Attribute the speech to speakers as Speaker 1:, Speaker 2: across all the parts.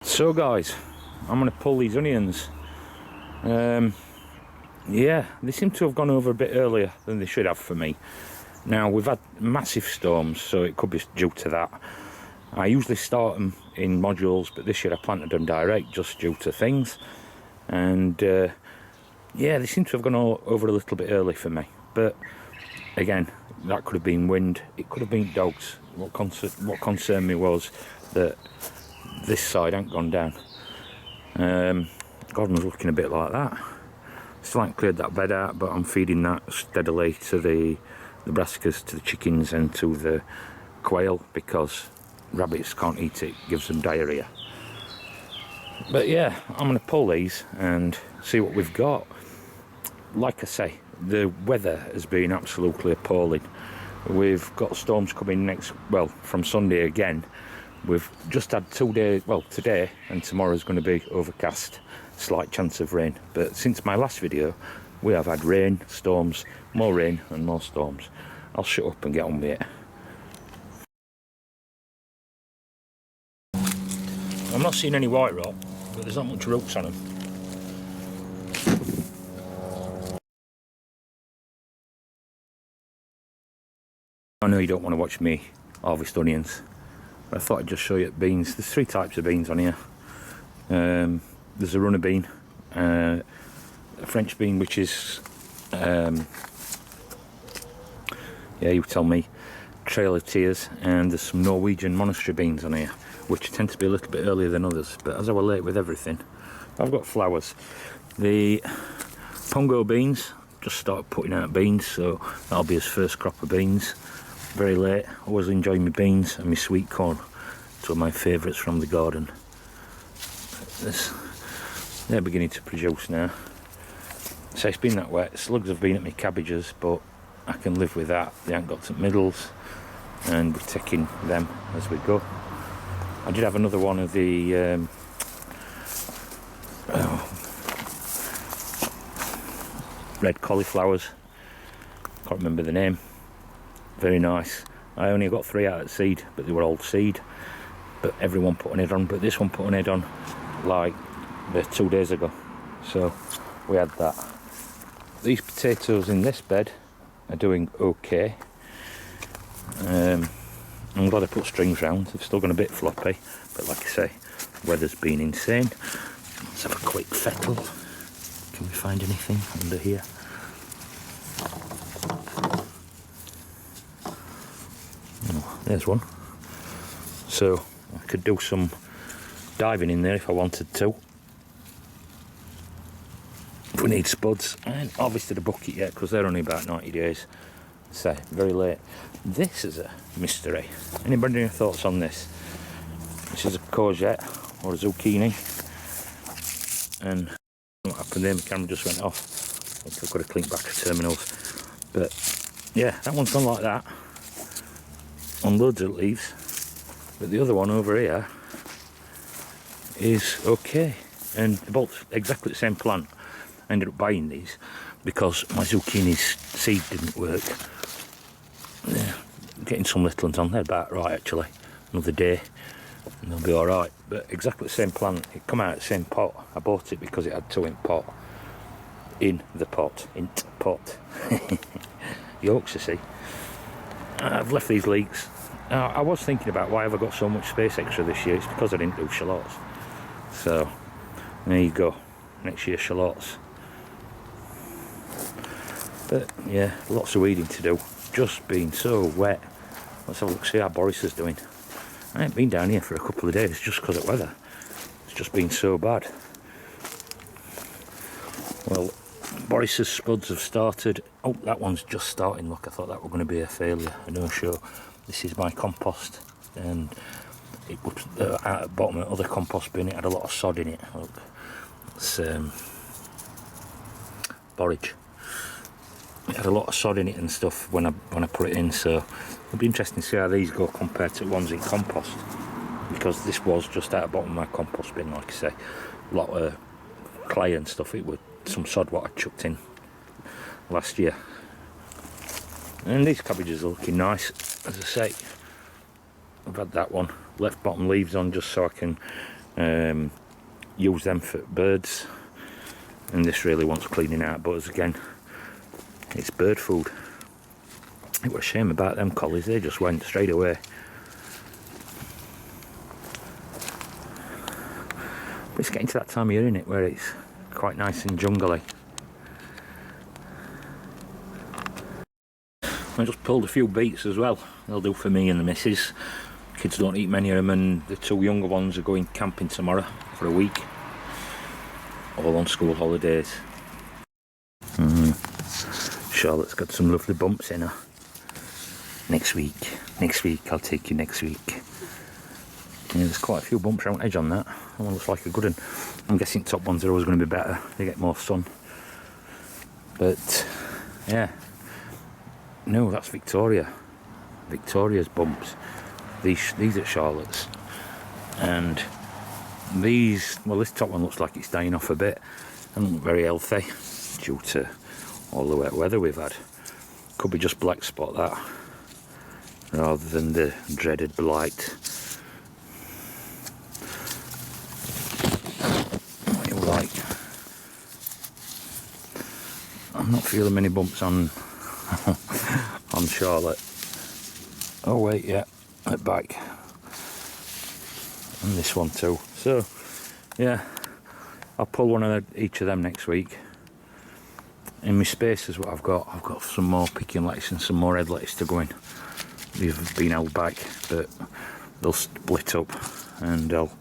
Speaker 1: So guys, I'm going to pull these onions. Yeah, they seem to have gone over a bit earlier than they should have for me. Now, we've had massive storms, so it could be due to that. I usually start them in modules, but this year I planted them direct just due to things. And yeah, they seem to have gone over a little bit early for me. But again, that could have been wind, it could have been dogs. What concerned me was that this side ain't gone down. Garden's looking a bit like that. Still ain't cleared that bed out, but I'm feeding that steadily to the brassicas, to the chickens and to the quail, because rabbits can't eat it, gives them diarrhea. But yeah, I'm going to pull these and see what we've got. Like I say, the weather has been absolutely appalling. We've got storms coming from Sunday again. We've just had 2 days, well, today and tomorrow is going to be overcast, slight chance of rain. But since my last video, we have had rain, storms, more rain and more storms. I'll shut up and get on with it. I'm not seeing any white rot, but there's not much roots on them. I know you don't want to watch me harvest onions, but I thought I'd just show you beans. There's 3 types of beans on here. There's a runner bean, a French bean, which is, yeah, you tell me, Trail of Tears, and there's some Norwegian monastery beans on here, which tend to be a little bit earlier than others, but as I were late with everything, I've got flowers. The Pongo beans just started putting out beans, so that'll be his first crop of beans. Very late. Always enjoy my beans and my sweet corn. Two of my favourites from the garden. They're beginning to produce now. So it's been that wet. Slugs have been at my cabbages, but I can live with that. They haven't got some middles, and we're taking them as we go. I did have another one of the red cauliflowers. Can't remember the name. Very nice. I only got 3 out at seed, but they were old seed. But everyone put an head on, but this one put an head on like 2 days ago. So we had that. These potatoes in this bed are doing okay. I'm glad I put strings round. They've still gone a bit floppy, but like I say, weather's been insane. Let's have a quick fettle. Can we find anything under here? Oh, there's one. So I could do some diving in there if I wanted to. If we need spuds. I haven't harvested a bucket yet because they're only about 90 days. So very late. This is a mystery. Anybody any thoughts on this? This is a courgette or a zucchini. And what happened there, my camera just went off. I think I've got to clink back to terminals. But yeah, that one's gone like that on loads of leaves. But the other one over here is okay. And they're both exactly the same plant. I ended up buying these because my zucchini's seed didn't work. Yeah, getting some little ones on there, about right actually. Another day and they'll be alright. But exactly the same plant, it come out of the same pot. I bought it because it had 2 in pot. In the pot. Int pot. Yolks, you see. I've left these leeks. Now, I was thinking about why have I got so much space extra this year. It's because I didn't do shallots. So there you go. Next year shallots. But yeah, lots of weeding to do. Just been so wet. Let's have a look, see how Boris is doing. I ain't been down here for a couple of days just because of weather. It's just been so bad. Well, Boris's spuds have started. Oh, that one's just starting. Look, I thought that were going to be a failure, a no-show. This is my compost, and it was at the bottom of the other compost bin. It had a lot of sod in it. Look, it's borage. It had a lot of sod in it and stuff when I put it in, so it'll be interesting to see how these go compared to ones in compost, because this was just at the bottom of my compost bin, like I say, a lot of clay and stuff. It was some sod what I chucked in last year. And these cabbages are looking nice, as I say. I've had that one, left bottom leaves on just so I can use them for birds, and this really wants cleaning out, but as again, it's bird food. It was a shame about them collies, they just went straight away. But it's getting to that time of year, innit, where it's quite nice and jungly. I just pulled a few beets as well. They'll do for me and the missus. Kids don't eat many of them, and the two younger ones are going camping tomorrow for a week. All on school holidays. Charlotte's got some lovely bumps in her. Next week I'll take you next week. Yeah, there's quite a few bumps around edge on that. That one looks like a good one. I'm guessing top ones are always going to be better. They get more sun. But yeah. No, that's Victoria. Victoria's bumps. These are Charlotte's. And these, well, this top one looks like it's dying off a bit. Doesn't look very healthy due to all the wet weather we've had. Could be just black spot that, rather than the dreaded blight. What you like? I'm not feeling many bumps on on Charlotte. Oh wait, yeah, at back. And this one too. So yeah, I'll pull one of each of them next week. In my space is what I've got some more picking lettuce and some more red lettuce to go in. These have been held back, but they'll split up and I'll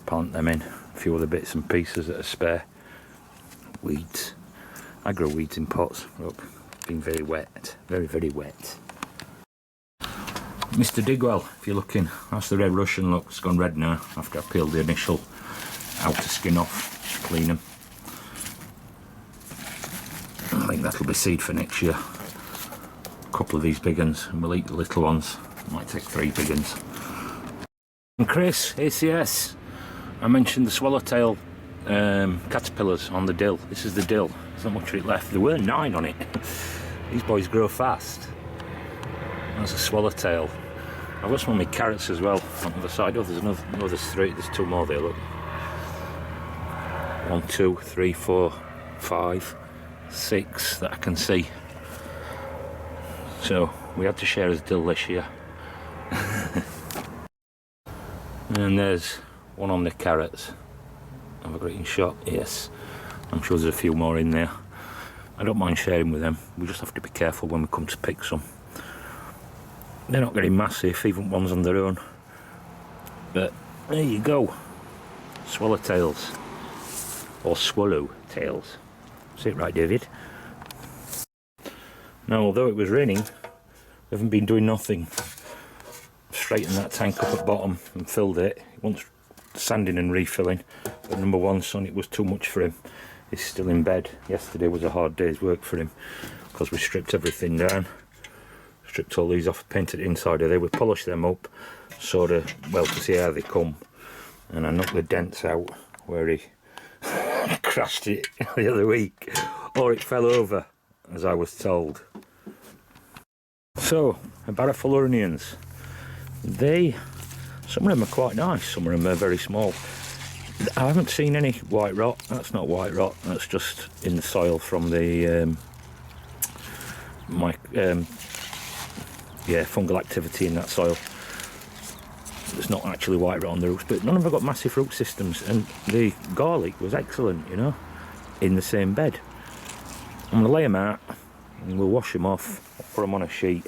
Speaker 1: plant them in. A few other bits and pieces that are spare. Weeds. I grow weeds in pots. Look, been very wet, very, very wet. Mr. Digwell, if you're looking, that's the red Russian. Look, it's gone red now after I peeled the initial outer skin off, clean them. I think that'll be seed for next year. A couple of these big ones, and we'll eat the little ones. Might take 3 big ones. And Chris, ACS, I mentioned the swallowtail caterpillars on the dill. This is the dill. There's not much of it left. There were 9 on it. These boys grow fast. That's a swallowtail. I've got some of my carrots as well on the other side. Oh, there's another 3. There's 2 more there, look. 1, 2, 3, 4, 5, 6 that I can see. So we had to share his dill this year. And there's one on the carrots. Have I got it in shot? Yes. I'm sure there's a few more in there. I don't mind sharing with them. We just have to be careful when we come to pick some. They're not getting massive, even ones on their own. But there you go. Swallowtails. Or swallowtails. Say it right, David. Now, although it was raining, we haven't been doing nothing. Straightened that tank up at bottom and filled it. It wants sanding and refilling. But number one son, it was too much for him. He's still in bed. Yesterday was a hard day's work for him because we stripped everything down. Stripped all these off, painted the inside of there. We polished them up, sort of, well, to see how they come. And I knocked the dents out where he crashed it the other week. Or it fell over, as I was told. So, a barrel full of onions. Some of them are quite nice, some of them are very small. I haven't seen any white rot. That's not white rot, that's just in the soil from the fungal activity in that soil. There's not actually white rot on the roots, but none of them have got massive root systems, and the garlic was excellent, you know, in the same bed. I'm going to lay them out and we'll wash them off, put them on a sheet,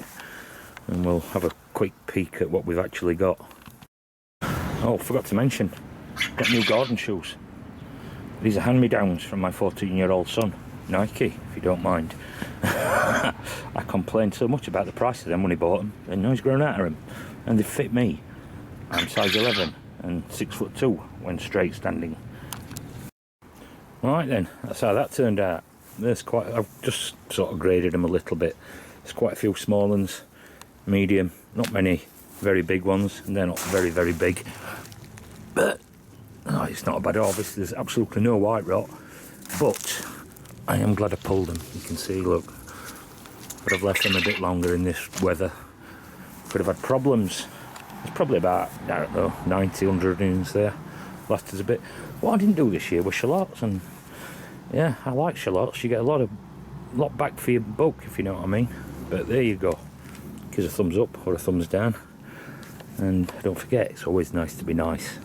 Speaker 1: and we'll have a quick peek at what we've actually got. Oh, forgot to mention, got new garden shoes. These are hand-me-downs from my 14-year-old son. Nike, if you don't mind. I complained so much about the price of them when he bought them, and now he's grown out of them, and they fit me. I'm size 11 and 6'2" when straight standing. Right then, that's how that turned out. I've just sort of graded them a little bit. There's quite a few small ones, medium, not many very big ones, and they're not very, very big. But it's not a bad harvest. There's absolutely no white rot, but I am glad I pulled them. You can see, look, could have left them a bit longer in this weather. Could have had problems. There's probably about, I don't know, 90, 100 onions there. last us a bit. What I didn't do this year was shallots, and yeah, I like shallots. You get a lot back for your buck, if you know what I mean. But there you go. Give us a thumbs up or a thumbs down, and don't forget, it's always nice to be nice.